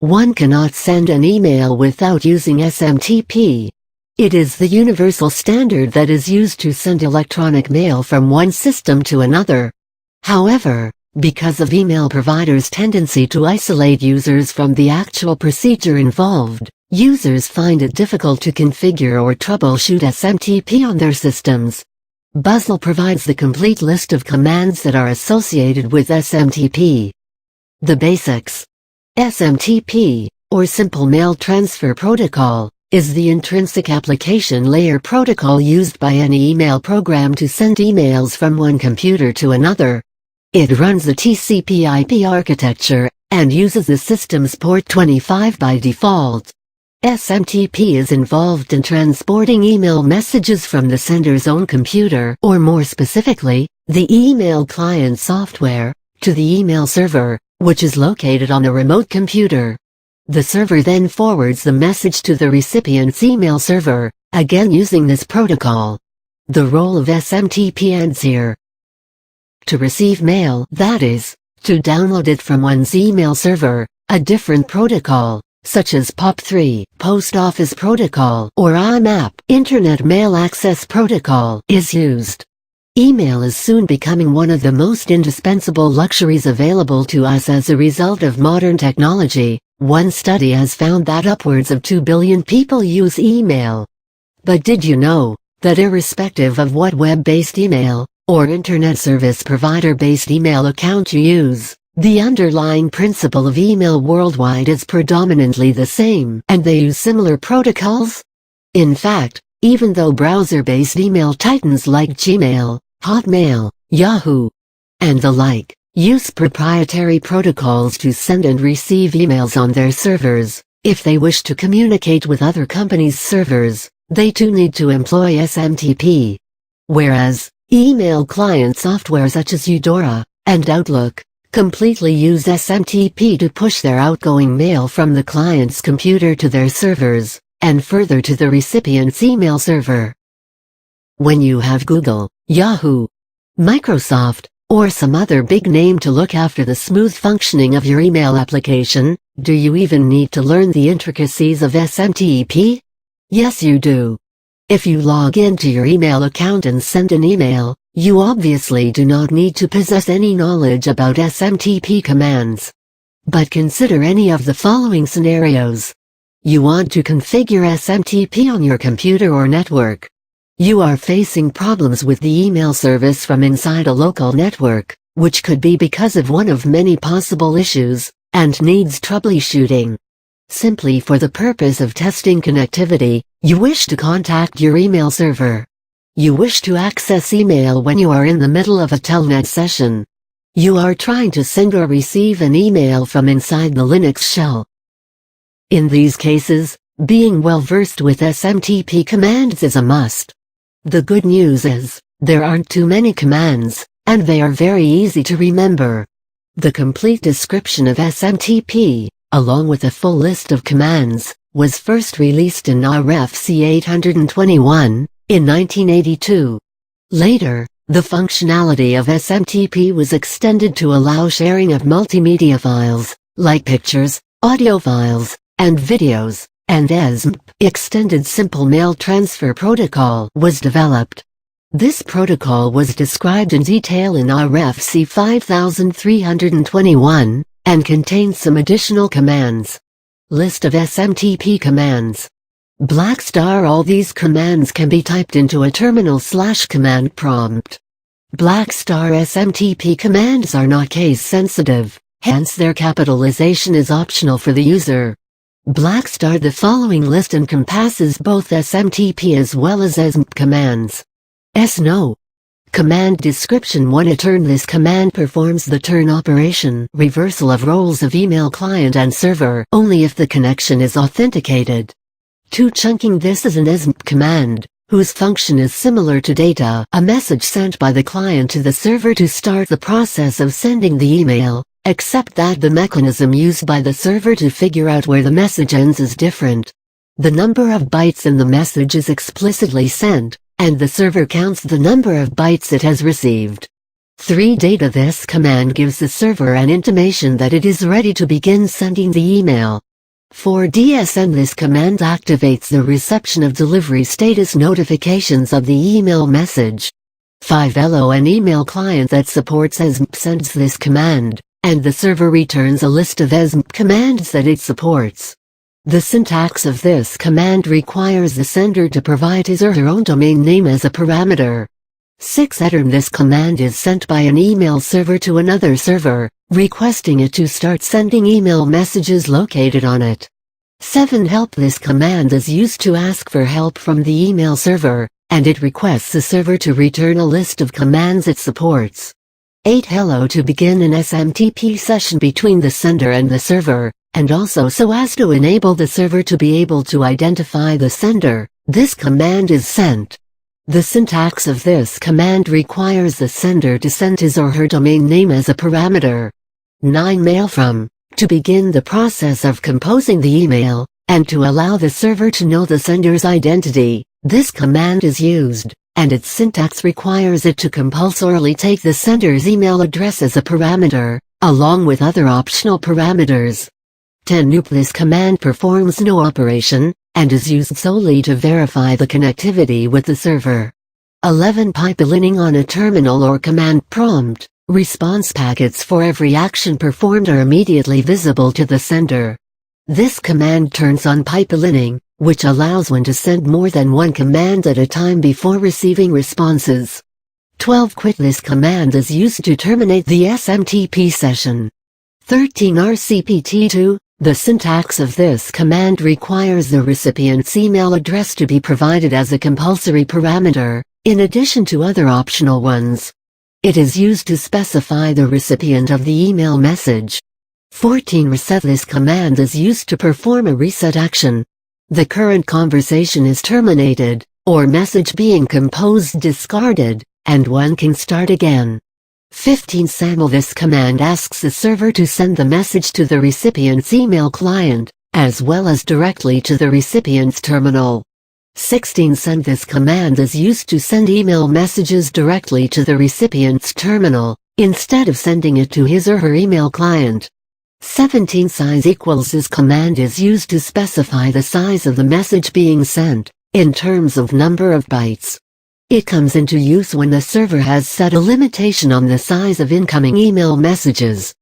One cannot send an email without using SMTP. It is the universal standard that is used to send electronic mail from one system to another. However, because of email providers' tendency to isolate users from the actual procedure involved, users find it difficult to configure or troubleshoot SMTP on their systems. Buzzle provides the complete list of commands that are associated with SMTP. The basics. SMTP, or Simple Mail Transfer Protocol, is the intrinsic application layer protocol used by any email program to send emails from one computer to another. It runs the TCP/IP architecture, and uses the system's port 25 by default. SMTP is involved in transporting email messages from the sender's own computer, or more specifically, the email client software, to the email server, which is located on a remote computer. The server then forwards the message to the recipient's email server, again using this protocol. The role of SMTP ends here. To receive mail, that is, to download it from one's email server, a different protocol, such as POP3, Post Office Protocol, or IMAP, Internet Mail Access Protocol, is used. Email is soon becoming one of the most indispensable luxuries available to us as a result of modern technology. One study has found that upwards of 2 billion people use email. But did you know that irrespective of what web-based email, or internet service provider-based email account you use, the underlying principle of email worldwide is predominantly the same, and they use similar protocols? In fact, even though browser-based email titans like Gmail, Hotmail, Yahoo, and the like, use proprietary protocols to send and receive emails on their servers, if they wish to communicate with other companies' servers, they too need to employ SMTP. Whereas, email client software such as Eudora and Outlook completely use SMTP to push their outgoing mail from the client's computer to their servers, and further to the recipient's email server. When you have Google, Yahoo, Microsoft, or some other big name to look after the smooth functioning of your email application, do you even need to learn the intricacies of SMTP? Yes, you do. If you log into your email account and send an email, you obviously do not need to possess any knowledge about SMTP commands. But consider any of the following scenarios. You want to configure SMTP on your computer or network. You are facing problems with the email service from inside a local network, which could be because of one of many possible issues, and needs troubleshooting. Simply for the purpose of testing connectivity, you wish to contact your email server. You wish to access email when you are in the middle of a telnet session. You are trying to send or receive an email from inside the Linux shell. In these cases, being well versed with SMTP commands is a must. The good news is, there aren't too many commands, and they are very easy to remember. The complete description of SMTP, along with a full list of commands, was first released in RFC 821, in 1982. Later, the functionality of SMTP was extended to allow sharing of multimedia files, like pictures, audio files, and videos, and SMTP, Extended Simple Mail Transfer Protocol, was developed. This protocol was described in detail in RFC 5321, and contains some additional commands. List of SMTP commands. *# All these commands can be typed into a terminal/command prompt. *# SMTP commands are not case sensitive, hence their capitalization is optional for the user. *# The following list encompasses both SMTP as well as SMTP commands. No. Command description 1. A turn. This command performs the turn operation, reversal of roles of email client and server, only if the connection is authenticated. 2. Chunking. This is an SMTP command, whose function is similar to data, a message sent by the client to the server to start the process of sending the email, except that the mechanism used by the server to figure out where the message ends is different. The number of bytes in the message is explicitly sent, and the server counts the number of bytes it has received. 3. Data. This command gives the server an intimation that it is ready to begin sending the email, For DSN, this command activates the reception of delivery status notifications of the email message. 5. An email client that supports SMTP sends this command, and the server returns a list of SMTP commands that it supports. The syntax of this command requires the sender to provide his or her own domain name as a parameter. 6. This command is sent by an email server to another server, requesting it to start sending email messages located on it. 7. This command is used to ask for help from the email server, and it requests the server to return a list of commands it supports. 8. To begin an SMTP session between the sender and the server, and also so as to enable the server to be able to identify the sender, this command is sent. The syntax of this command requires the sender to send his or her domain name as a parameter. 9. Mail from, to begin the process of composing the email, and to allow the server to know the sender's identity, this command is used, and its syntax requires it to compulsorily take the sender's email address as a parameter, along with other optional parameters. 10. This command performs no operation, and is used solely to verify the connectivity with the server. 11. Pipelining on a terminal or command prompt. Response packets for every action performed are immediately visible to the sender. This command turns on pipelining, which allows one to send more than one command at a time before receiving responses. 12. This command is used to terminate the SMTP session. 13. RCPT2. The syntax of this command requires the recipient's email address to be provided as a compulsory parameter, in addition to other optional ones. It is used to specify the recipient of the email message. 14. Reset. This command is used to perform a reset action. The current conversation is terminated, or message being composed discarded, and one can start again. 15. SAML. This command asks the server to send the message to the recipient's email client, as well as directly to the recipient's terminal. 16. Send. This command is used to send email messages directly to the recipient's terminal, instead of sending it to his or her email client. 17. Size equals. This command is used to specify the size of the message being sent, in terms of number of bytes. It comes into use when the server has set a limitation on the size of incoming email messages.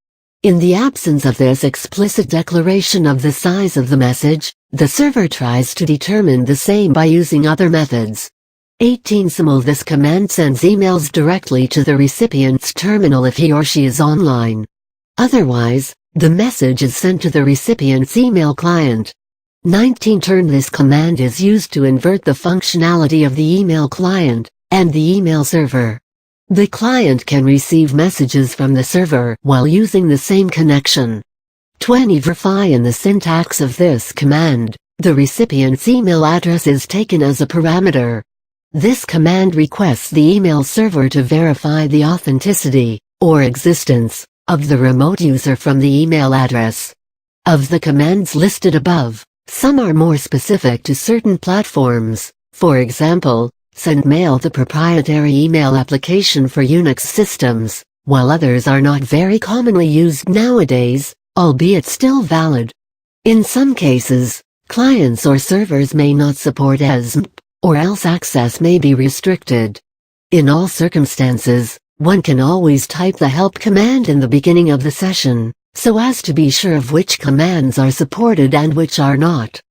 In the absence of this explicit declaration of the size of the message, the server tries to determine the same by using other methods. 18. SML. This command sends emails directly to the recipient's terminal if he or she is online. Otherwise, the message is sent to the recipient's email client. 19. This command is used to invert the functionality of the email client and the email server. The client can receive messages from the server while using the same connection. 20. Verify. In the syntax of this command, the recipient's email address is taken as a parameter. This command requests the email server to verify the authenticity, or existence, of the remote user from the email address. Of the commands listed above, some are more specific to certain platforms. For example, SendMail, the proprietary email application for Unix systems, while others are not very commonly used nowadays, albeit still valid. In some cases, clients or servers may not support SMTP, or else access may be restricted. In all circumstances, one can always type the help command in the beginning of the session, so as to be sure of which commands are supported and which are not.